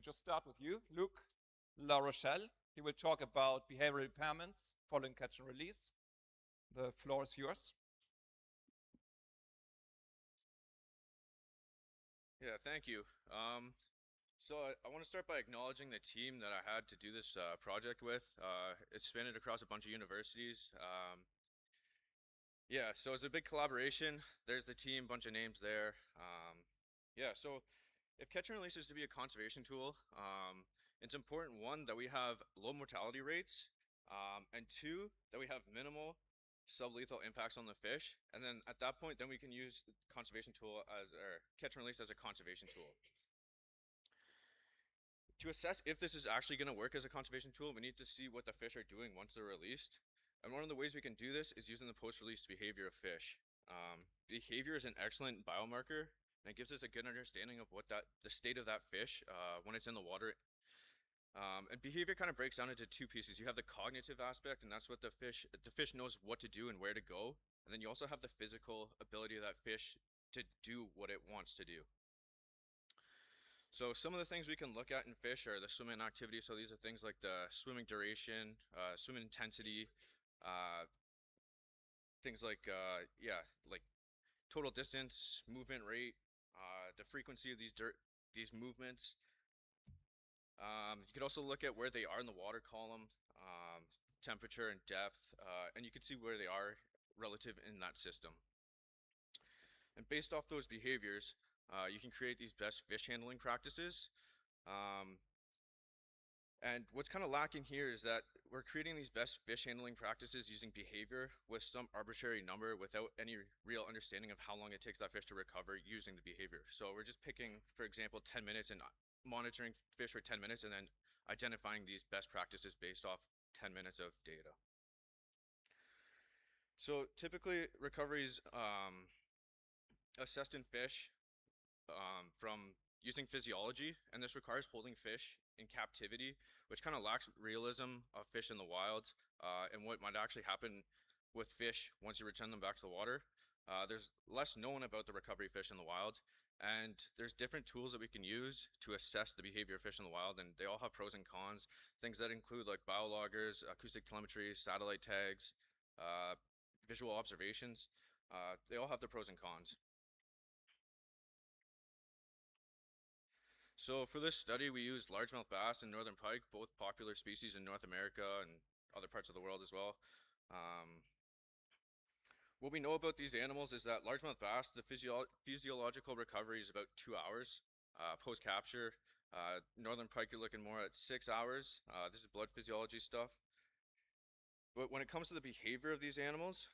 we just start with you, Luc LaRochelle. He will talk about behavioral impairments following catch and release. The floor is yours. Yeah, thank you. So I want to start by acknowledging the team that I had to do this project with. It spanned across a bunch of universities. Yeah, so it's a big collaboration. There's the team, bunch of names there. Yeah, so if catch and release is to be a conservation tool, it's important, one, that we have low mortality rates, and two, that we have minimal sublethal impacts on the fish. And then at that point, then we can use the conservation tool as, or catch and release as a conservation tool. To assess if this is actually going to work as a conservation tool, we need to see what the fish are doing once they're released. And one of the ways we can do this is using the post-release behavior of fish. Behavior is an excellent biomarker, and it gives us a good understanding of what the state of that fish when it's in the water. And behavior kind of breaks down into two pieces. You have the cognitive aspect, and that's what the fish knows what to do and where to go. And then you also have the physical ability of that fish to do what it wants to do. So some of the things we can look at in fish are the swimming activity. So these are things like the swimming duration, swimming intensity, things like, like total distance, movement rate, the frequency of these movements. You could also look at where they are in the water column, temperature and depth, and you can see where they are relative in that system. And based off those behaviors, you can create these best fish handling practices. And what's kind of lacking here is that we're creating these best fish handling practices using behavior with some arbitrary number without any real understanding of how long it takes that fish to recover using the behavior. So we're just picking, for example, 10 minutes and monitoring fish for 10 minutes and then identifying these best practices based off 10 minutes of data. So typically recoveries assessed in fish from using physiology, and this requires holding fish in captivity, which kind of lacks realism of fish in the wild and what might actually happen with fish once you return them back to the water. There's less known about the recovery fish in the wild, and there's different tools that we can use to assess the behavior of fish in the wild, and they all have pros and cons. Things that include like biologgers, acoustic telemetry, satellite tags, visual observations. They all have their pros and cons. So for this study, we used largemouth bass and northern pike, both popular species in North America and other parts of the world as well. What we know about these animals is that largemouth bass, the physiological recovery is about 2 hours post-capture. Northern pike, you're looking more at 6 hours. This is blood physiology stuff. But when it comes to the behavior of these animals,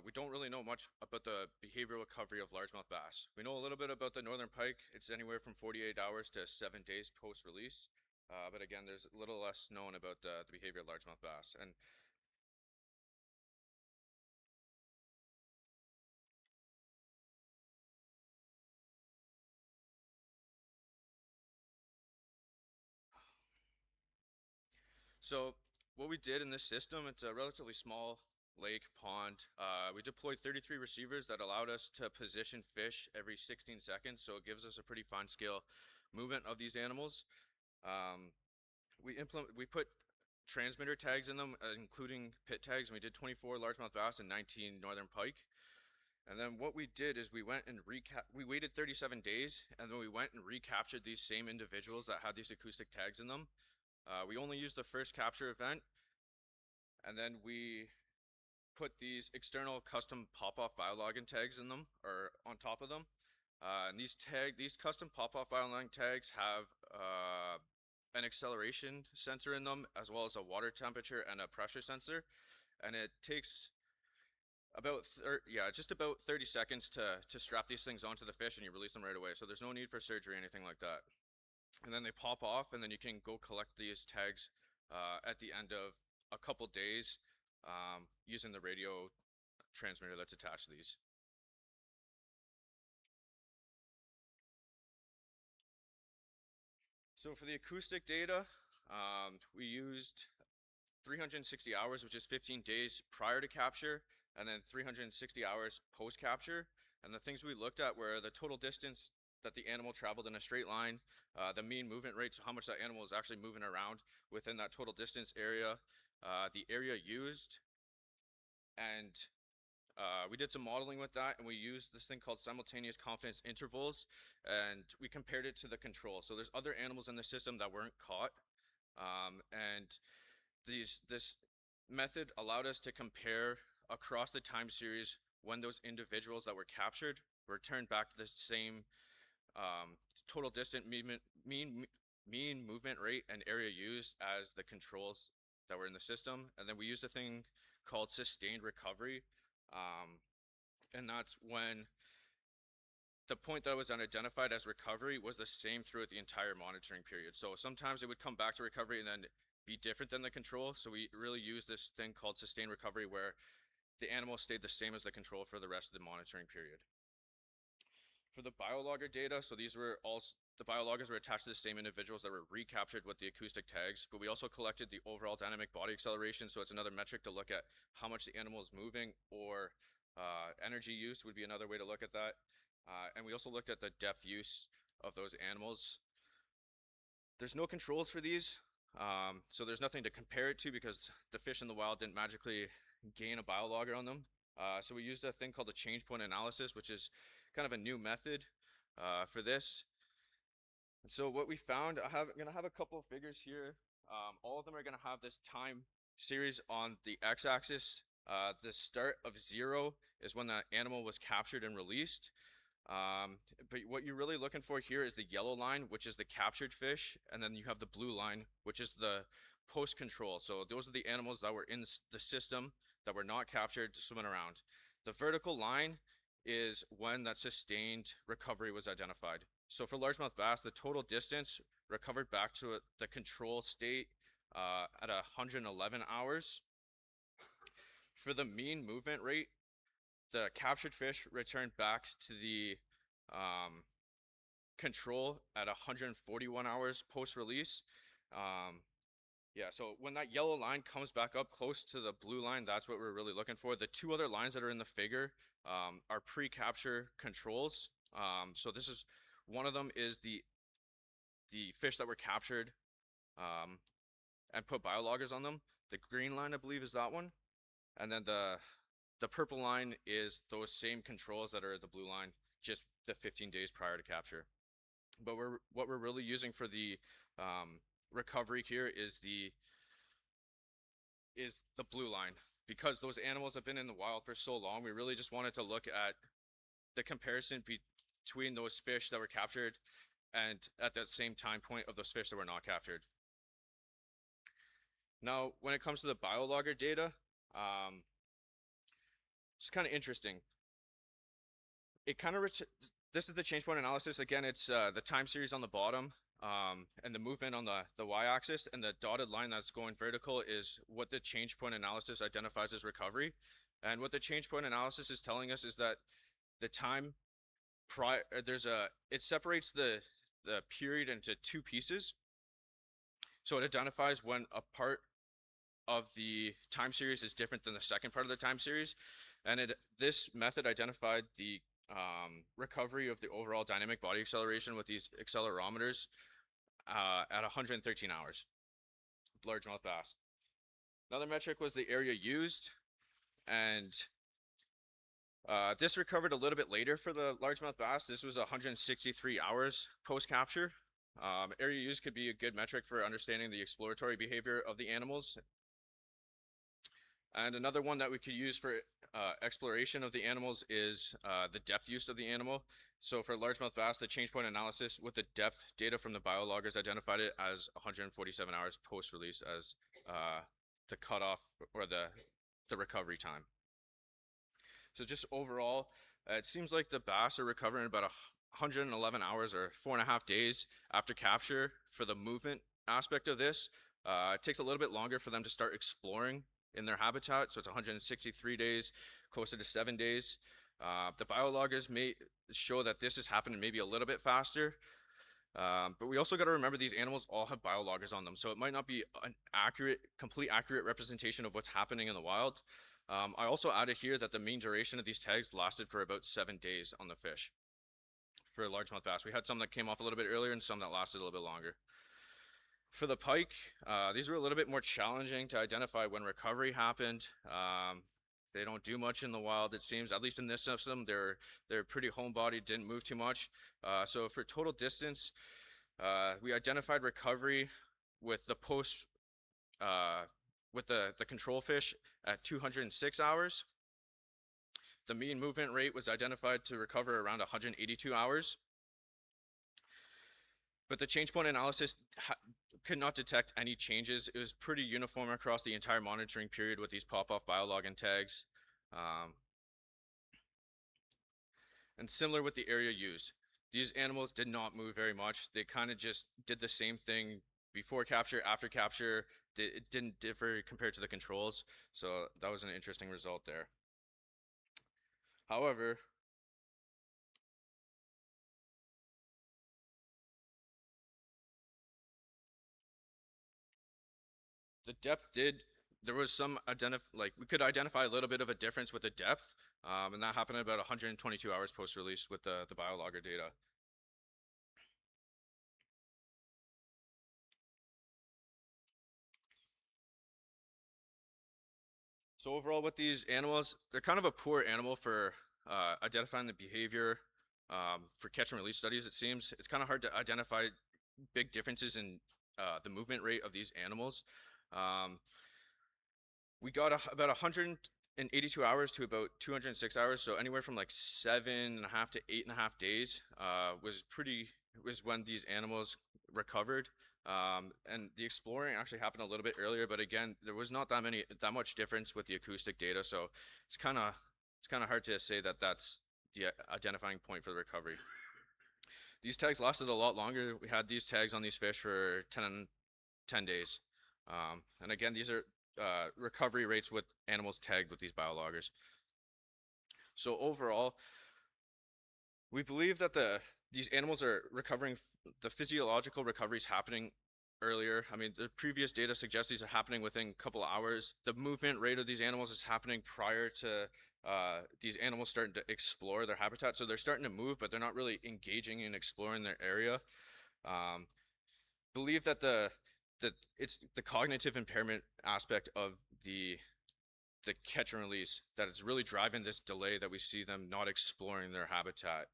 we don't really know much about the behavioral recovery of largemouth bass. We know a little bit about the northern pike. It's anywhere from 48 hours to 7 days post-release. But again, there's a little less known about the behavior of largemouth bass. And so what we did in this system, it's a relatively small lake, pond. We deployed 33 receivers that allowed us to position fish every 16 seconds, so it gives us a pretty fine scale movement of these animals. We put transmitter tags in them, including pit tags, and we did 24 largemouth bass and 19 northern pike. And then what we did is we went and we waited 37 days, and then we went and recaptured these same individuals that had these acoustic tags in them. We only used the first capture event, and then we put these external custom pop-off biologging tags in them, or on top of them. And these custom pop-off biologging tags have an acceleration sensor in them, as well as a water temperature and a pressure sensor. And it takes about just about 30 seconds to strap these things onto the fish, and you release them right away. So there's no need for surgery or anything like that. And then they pop off, and then you can go collect these tags at the end of a couple days using the radio transmitter that's attached to these. So for the acoustic data, we used 360 hours, which is 15 days prior to capture, and then 360 hours post-capture. And the things we looked at were the total distance that the animal traveled in a straight line, the mean movement rate, so how much that animal is actually moving around within that total distance area, the area used, and we did some modeling with that, and we used this thing called simultaneous confidence intervals, and we compared it to the control. So there's other animals in the system that weren't caught, and this method allowed us to compare across the time series when those individuals that were captured returned back to the same total distant mean movement rate and area used as the controls that were in the system. And then we used a thing called sustained recovery, and that's when the point that was unidentified as recovery was the same throughout the entire monitoring period. So sometimes it would come back to recovery and then be different than the control. So we really use this thing called sustained recovery, where the animal stayed the same as the control for the rest of the monitoring period. For the biologger data, so these were also, the biologgers were attached to the same individuals that were recaptured with the acoustic tags, but we also collected the overall dynamic body acceleration, so it's another metric to look at how much the animal is moving, or energy use would be another way to look at that. And we also looked at the depth use of those animals. There's no controls for these, so there's nothing to compare it to because the fish in the wild didn't magically gain a biologger on them. So we used a thing called the change point analysis, which is kind of a new method for this. So what we found, I'm gonna have a couple of figures here. All of them are gonna have this time series on the x-axis. The start of 0 is when the animal was captured and released. But what you're really looking for here is the yellow line, which is the captured fish, and then you have the blue line, which is the post-control. So those are the animals that were in the system that were not captured swimming around. The vertical line is when that sustained recovery was identified. So for largemouth bass, the total distance recovered back to the control state at 111 hours. For the mean movement rate, the captured fish returned back to the control at 141 hours post-release. Yeah, so when that yellow line comes back up close to the blue line, that's what we're really looking for. The two other lines that are in the figure are pre-capture controls. So this is, one of them is the fish that were captured and put biologgers on them. The green line, I believe, is that one. And then the purple line is those same controls that are the blue line, just the 15 days prior to capture. But what we're really using for the recovery here is the blue line, because those animals have been in the wild for so long. We really just wanted to look at the comparison between those fish that were captured and at that same time point of those fish that were not captured. Now, when it comes to the biologger data, it's kind of interesting. It kind of this is the change point analysis. Again, it's the time series on the bottom, and the movement on the y-axis, and the dotted line that's going vertical is what the change point analysis identifies as recovery. And what the change point analysis is telling us is that the time prior, it separates the period into two pieces. So it identifies when a part of the time series is different than the second part of the time series. And this method identified the recovery of the overall dynamic body acceleration with these accelerometers at 113 hours, largemouth bass. Another metric was the area used, and this recovered a little bit later for the largemouth bass. This was 163 hours post-capture. Area used could be a good metric for understanding the exploratory behavior of the animals. And another one that we could use for exploration of the animals is the depth use of the animal. So for largemouth bass, the change point analysis with the depth data from the biologgers identified it as 147 hours post-release as the cutoff or the recovery time. So just overall, it seems like the bass are recovering about 111 hours or 4.5 days after capture for the movement aspect of this. It takes a little bit longer for them to start exploring in their habitat, so it's 163 days, closer to 7 days. The biologgers may show that this is happening maybe a little bit faster, but we also got to remember these animals all have biologgers on them, so it might not be an complete accurate representation of what's happening in the wild. I also added here that the mean duration of these tags lasted for about 7 days on the fish. for largemouth bass. We had some that came off a little bit earlier and some that lasted a little bit longer. For the pike, these were a little bit more challenging to identify when recovery happened. They don't do much in the wild, it seems. At least in this system, they're pretty homebodied, didn't move too much. So for total distance, we identified recovery with the with the control fish at 206 hours. The mean movement rate was identified to recover around 182 hours. But the change point analysis could not detect any changes. It was pretty uniform across the entire monitoring period with these pop-off biologging tags. And similar with the area used. These animals did not move very much. They kind of just did the same thing before capture, after capture. It didn't differ compared to the controls. So that was an interesting result there. However, the depth there was some we could identify a little bit of a difference with the depth, and that happened about 122 hours post-release with the biologger data. So overall with these animals, they're kind of a poor animal for identifying the behavior for catch and release studies, it seems. It's kind of hard to identify big differences in the movement rate of these animals. We got about 182 hours to about 206 hours, so anywhere from like 7.5 to 8.5 days was when these animals recovered. And the exploring actually happened a little bit earlier, but again, there was not that much difference with the acoustic data, so it's kind of hard to say that that's the identifying point for the recovery. These tags lasted a lot longer. We had these tags on these fish for 10 days. And again, these are recovery rates with animals tagged with these biologgers. So overall, we believe that these animals are recovering, the physiological recovery is happening earlier. I mean, the previous data suggests these are happening within a couple hours. The movement rate of these animals is happening prior to these animals starting to explore their habitat. So they're starting to move, but they're not really engaging in exploring their area. Believe that it's the cognitive impairment aspect of the catch and release that is really driving this delay that we see them not exploring their habitat.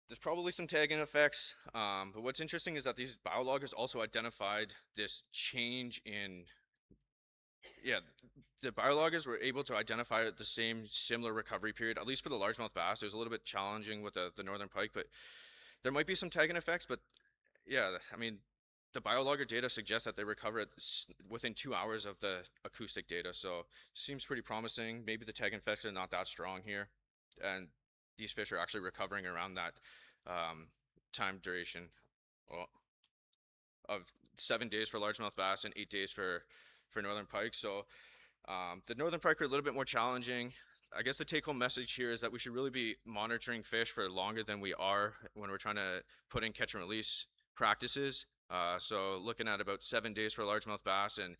There's probably some tagging effects, but what's interesting is that these biologgers also identified this change in, the biologgers were able to identify the similar recovery period, at least for the largemouth bass. It was a little bit challenging with the northern pike, but there might be some tagging effects, but yeah, I mean, the biologger data suggests that they recover within 2 hours of the acoustic data, so seems pretty promising. Maybe the tag effects are not that strong here, and these fish are actually recovering around that time duration of 7 days for largemouth bass and 8 days for northern pike. So the northern pike are a little bit more challenging. I guess the take-home message here is that we should really be monitoring fish for longer than we are when we're trying to put in catch and release practices. So looking at about 7 days for largemouth bass and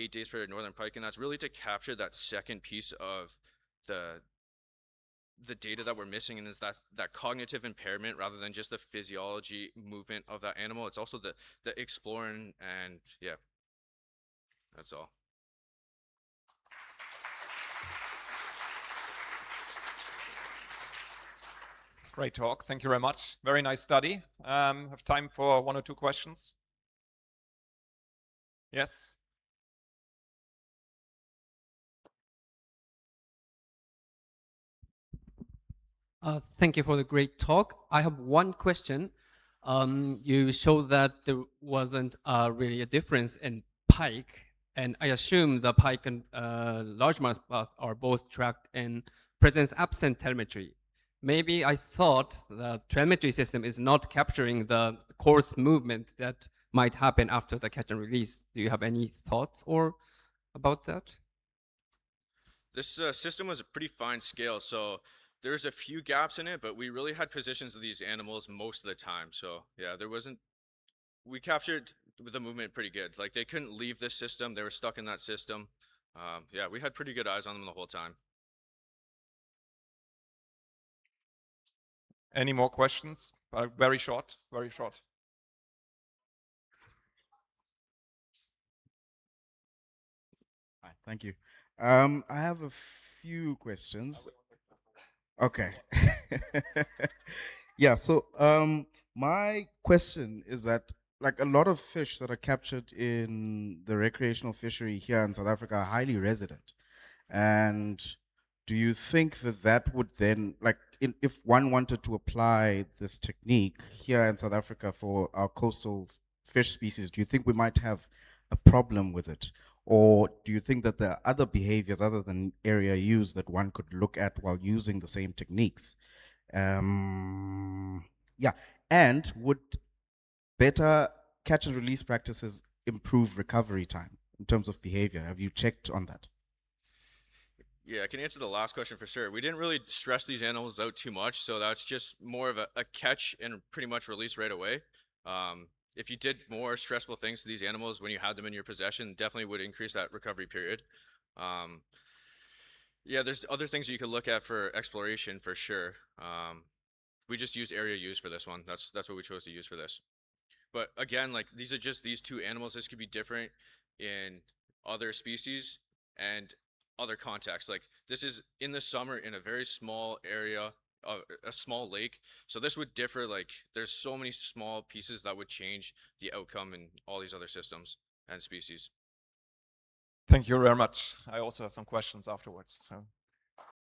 8 days for northern pike, and that's really to capture that second piece of the data that we're missing, and is that cognitive impairment rather than just the physiology movement of that animal. It's also the exploring, and yeah, that's all. Great talk. Thank you very much. Very nice study. Have time for 1 or 2 questions? Yes. Thank you for the great talk. I have one question. You showed that there wasn't really a difference in pike, and I assume the pike and largemouth bass are both tracked in presence-absent telemetry. Maybe I thought the telemetry system is not capturing the course movement that might happen after the catch and release. Do you have any thoughts about that? This system was a pretty fine scale, so there's a few gaps in it, but we really had positions of these animals most of the time. So yeah, we captured the movement pretty good. Like, they couldn't leave this system. They were stuck in that system. Yeah, we had pretty good eyes on them the whole time. Any more questions? Very short, very short. Hi, thank you. I have a few questions. Okay. Yeah, so my question is that like a lot of fish that are captured in the recreational fishery here in South Africa are highly resident. And do you think that that would then, like, if one wanted to apply this technique here in South Africa for our coastal fish species, do you think we might have a problem with it? Or do you think that there are other behaviors other than area use that one could look at while using the same techniques? Yeah, and would better catch and release practices improve recovery time in terms of behavior? Have you checked on that? Yeah, I can answer the last question for sure. We didn't really stress these animals out too much, so that's just more of a catch and pretty much release right away. If you did more stressful things to these animals when you had them in your possession, definitely would increase that recovery period. Yeah, there's other things you could look at for exploration for sure. We just used area use for this one. That's what we chose to use for this. But again, like these are just these two animals. This could be different in other species and other contexts. Like this is in the summer in a very small area, a small lake. So this would differ. Like there's so many small pieces that would change the outcome in all these other systems and species. Thank you very much. I also have some questions afterwards. So.